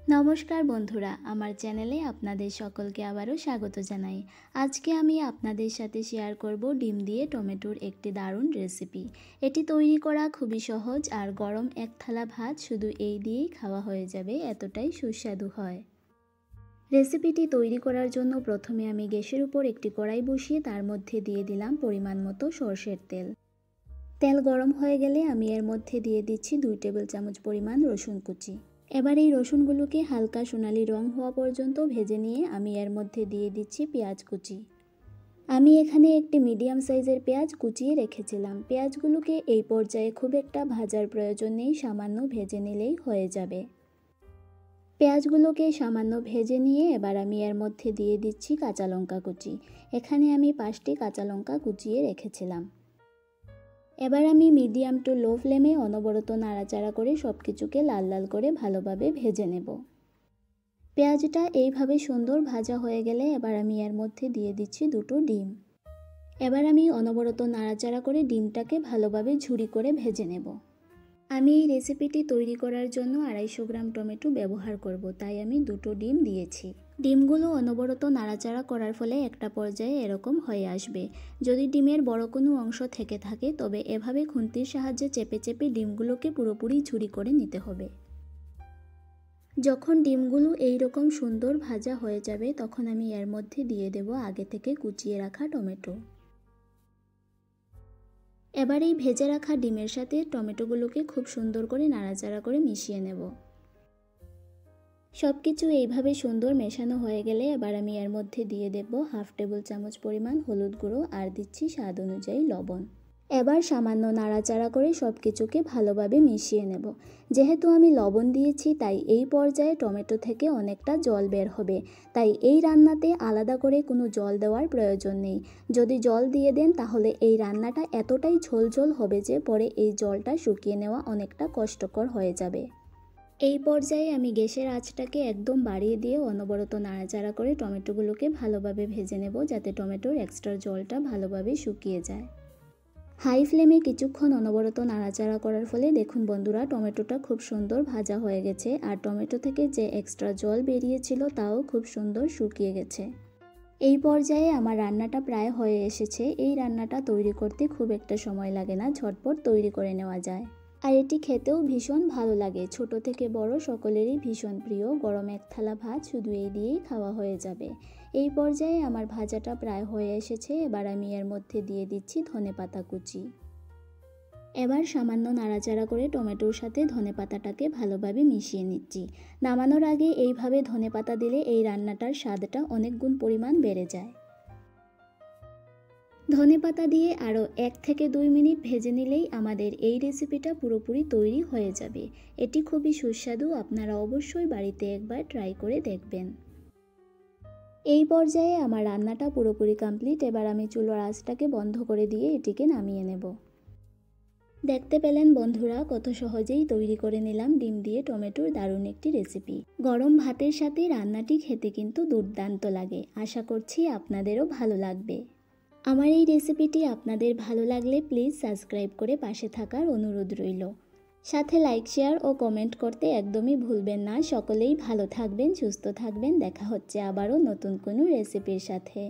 নমস্কার বন্ধুরা, আমার চ্যানেলে আপনাদের সকলকে আবারও স্বাগত জানাই। আজকে আমি আপনাদের সাথে শেয়ার করব ডিম দিয়ে টমেটোর একটি দারুণ রেসিপি। এটি তৈরি করা খুবই সহজ আর গরম এক থালা ভাত শুধু এই দিয়েই খাওয়া হয়ে যাবে, এতটাই সুস্বাদু হয়। রেসিপিটি তৈরি করার জন্য প্রথমে আমি গ্যাসের উপর একটি কড়াই বসিয়ে তার মধ্যে দিয়ে দিলাম পরিমাণ মতো সরষের তেল। তেল গরম হয়ে গেলে আমি এর মধ্যে দিয়ে দিচ্ছি 2 টেবিল চামচ পরিমাণ রসুন কুচি। এবার এই রসুনগুলোকে হালকা সোনালি রং হওয়া পর্যন্ত ভেজে নিয়ে আমি এর মধ্যে দিয়ে দিচ্ছি পেঁয়াজ কুচি। আমি এখানে একটি মিডিয়াম সাইজের পেঁয়াজ কুচিয়ে রেখেছিলাম। পেঁয়াজগুলোকে এই পর্যায়ে খুব একটা ভাজার প্রয়োজন নেই, সামান্য ভেজে নিলেই হয়ে যাবে। পেঁয়াজগুলোকে সামান্য ভেজে নিয়ে এবার আমি এর মধ্যে দিয়ে দিচ্ছি কাঁচা লঙ্কা কুচি। এখানে আমি 5টি কাঁচা লঙ্কা কুচিয়ে রেখেছিলাম। এবার আমি মিডিয়াম টু লো ফ্লেমে অনবরত নাড়াচাড়া করে সব কিছুকে লাল লাল করে ভালোভাবে ভেজে নেব। পেঁয়াজটা এইভাবে সুন্দর ভাজা হয়ে গেলে এবার আমি এর মধ্যে দিয়ে দিচ্ছি 2টো ডিম। এবার আমি অনবরত নাড়াচাড়া করে ডিমটাকে ভালোভাবে ঝুরি করে ভেজে নেব। আমি এই রেসিপিটি তৈরি করার জন্য 250 গ্রাম টমেটো ব্যবহার করব, তাই আমি 2টো ডিম দিয়েছি। ডিমগুলো অনবরত নাড়াচাড়া করার ফলে একটা পর্যায়ে এরকম হয়ে আসবে। যদি ডিমের বড় কোনো অংশ থেকে থাকে তবে এভাবে খুন্তির সাহায্যে চেপে চেপে ডিমগুলোকে পুরোপুরি ঝুরি করে নিতে হবে। যখন ডিমগুলো এই রকম সুন্দর ভাজা হয়ে যাবে তখন আমি এর মধ্যে দিয়ে দেব আগে থেকে কুচিয়ে রাখা টমেটো। এবার এই ভেজে রাখা ডিমের সাথে টমেটোগুলোকে খুব সুন্দর করে নাড়াচাড়া করে মিশিয়ে নেব। সব কিছু এইভাবে সুন্দর মেশানো হয়ে গেলে এবার আমি এর মধ্যে দিয়ে দেব 1/2 টেবিল চামচ পরিমাণ হলুদ গুঁড়ো আর দিচ্ছি স্বাদ অনুযায়ী লবণ। এবার সামান্য নাড়াচাড়া করে সব কিছুকে ভালোভাবে মিশিয়ে নেব। যেহেতু আমি লবণ দিয়েছি তাই এই পর্যায়ে টমেটো থেকে অনেকটা জল বের হবে, তাই এই রান্নাতে আলাদা করে কোনো জল দেওয়ার প্রয়োজন নেই। যদি জল দিয়ে দেন তাহলে এই রান্নাটা এতটাই ঝোলঝোল হবে যে পরে এই জলটা শুকিয়ে নেওয়া অনেকটা কষ্টকর হয়ে যাবে। এই পর্যায়ে আমি গ্যাসের আঁচটাকে একদম বাড়িয়ে দিয়ে অনবরত নাড়াচাড়া করে টমেটোগুলোকে ভালোভাবে ভেজে নেব, যাতে টমেটোর এক্সট্রা জলটা ভালোভাবে শুকিয়ে যায়। হাই ফ্লেমে কিছুক্ষণ অনবরত নাড়াচাড়া করার ফলে দেখুন বন্ধুরা, টমেটোটা খুব সুন্দর ভাজা হয়ে গেছে আর টমেটো থেকে যে এক্সট্রা জল বেরিয়েছিল তাও খুব সুন্দর শুকিয়ে গেছে। এই পর্যায়ে আমার রান্নাটা প্রায় হয়ে এসেছে। এই রান্নাটা তৈরি করতে খুব একটা সময় লাগে না, ঝটপট তৈরি করে নেওয়া যায়। আর এটি খেতেও ভীষণ ভালো লাগে, ছোট থেকে বড় সকলেরই ভীষণ প্রিয়। গরম এক থালা ভাত শুধু এই দিয়েই খাওয়া হয়ে যাবে। এই পর্যায়ে আমার ভাজাটা প্রায় হয়ে এসেছে। এবার আমি এর মধ্যে দিয়ে দিচ্ছি ধনেপাতা কুচি। এবার সামান্য নাড়াচাড়া করে টমেটোর সাথে ধনেপাতাটাকে ভালোভাবে মিশিয়ে নিচ্ছি। নামানোর আগে এইভাবে ধনেপাতা দিলে এই রান্নাটার স্বাদটা অনেক গুণ পরিমাণ বেড়ে যায়। ধনেপাতা দিয়ে আরও 1 থেকে 2 মিনিট ভেজে নিলেই আমাদের এই রেসিপিটা পুরোপুরি তৈরি হয়ে যাবে। এটি খুবই সুস্বাদু, আপনারা অবশ্যই বাড়িতে একবার ট্রাই করে দেখবেন। এই পর্যায়ে আমার রান্নাটা পুরোপুরি কমপ্লিট। এবার আমি চুলার আঁচটাকে বন্ধ করে দিয়ে এটিকে নামিয়ে নেব। দেখতে পেলেন বন্ধুরা, কত সহজেই তৈরি করে নিলাম ডিম দিয়ে টমেটোর দারুণ একটি রেসিপি। গরম ভাতের সাথে রান্নাটি খেতে কিন্তু দুর্দান্ত লাগে। আশা করছি আপনাদেরও ভালো লাগবে। আমার এই রেসিপিটি আপনাদের ভালো লাগলে প্লিজ সাবস্ক্রাইব করে পাশে থাকার অনুরোধ রইল। সাথে লাইক, শেয়ার ও কমেন্ট করতে একদমই ভুলবেন না। সকলেই ভালো থাকবেন, সুস্থ থাকবেন। দেখা হচ্ছে আবারও নতুন কোনো রেসিপির সাথে।